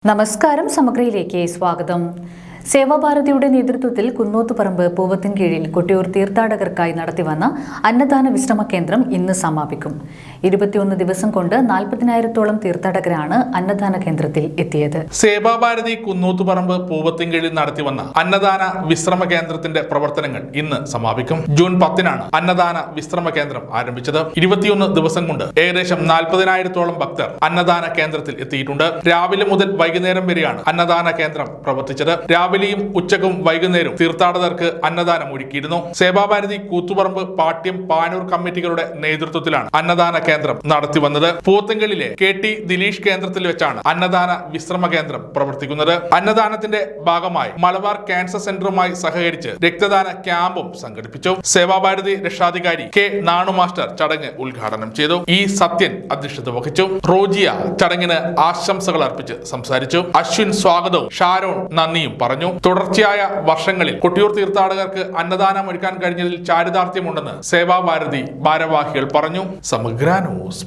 നമസ്കാരം. സമഗ്രയിലേക്ക് സ്വാഗതം. സേവാഭാരതിയുടെ നേതൃത്വത്തിൽ കുന്നോത്തുപറമ്പ് പൂവത്തിൻകീഴിൽ കൊട്ടിയൂർ തീർത്ഥാടകർക്കായി നടത്തിവന്ന അന്നദാന വിശ്രമ കേന്ദ്രം ഇന്ന് സമാപിക്കും. 21 ദിവസം കൊണ്ട് 40,000-ഓളം തീർത്ഥാടകരാണ് അന്നദാന കേന്ദ്രത്തിൽ എത്തിയത്. സേവാഭാരതി കുന്നോത്തുപറമ്പ് പൂവത്തിൻകീഴിൽ നടത്തിവന്ന അന്നദാന വിശ്രമ കേന്ദ്രത്തിന്റെ പ്രവർത്തനങ്ങൾ ഇന്ന് സമാപിക്കും. ജൂൺ 10-നാണ് അന്നദാന വിശ്രമ കേന്ദ്രം ആരംഭിച്ചത്. 21 ദിവസം കൊണ്ട് ഏകദേശം 40,000-ഓളം ഭക്തർ അന്നദാന കേന്ദ്രത്തിൽ എത്തിയിട്ടുണ്ട്. രാവിലെ മുതൽ വൈകുന്നേരം വരെയാണ് അന്നദാന കേന്ദ്രം പ്രവർത്തിച്ചത്. രാവിലെയും ഉച്ചക്കും വൈകുന്നേരവും തീർത്ഥാടകർക്ക് അന്നദാനം ഒരുക്കിയിരുന്നു. സേവാഭാരതി കൂത്തുപറമ്പ് പാട്യം പാനൂർ കമ്മിറ്റികളുടെ നേതൃത്വത്തിലാണ് അന്നദാന കേന്ദ്രം നടത്തിവന്നത്. പൂവത്തിൻകീഴിലെ KT ദിലീഷ് കേന്ദ്രത്തിൽ വെച്ചാണ് അന്നദാന വിശ്രമ കേന്ദ്രം പ്രവർത്തിക്കുന്നത്. അന്നദാനത്തിന്റെ ഭാഗമായി മലബാർ ക്യാൻസർ സെന്ററുമായി സഹകരിച്ച് രക്തദാന ക്യാമ്പും സംഘടിപ്പിച്ചു. സേവാഭാരതി രക്ഷാധികാരി K നാണു മാസ്റ്റർ ചടങ്ങ് ഉദ്ഘാടനം ചെയ്തു. സത്യൻ അധ്യക്ഷത വഹിച്ചു. റോജിയ ചടങ്ങിന് ആശംസകൾ അർപ്പിച്ച് സംസാരിച്ചു. അശ്വിൻ സ്വാഗതവും ഷാരോൺ നന്ദിയും പറഞ്ഞു. തുടർച്ചയായ വർഷങ്ങളിൽ കൊട്ടിയൂർ തീർത്ഥാടകർക്ക് അന്നദാനം ഒരുക്കാൻ കഴിഞ്ഞതിൽ ചാരിതാർത്ഥ്യമുണ്ടെന്ന് സേവാഭാരതി ഭാരവാഹികൾ പറഞ്ഞു. സമഗ്ര ന്യൂസ്.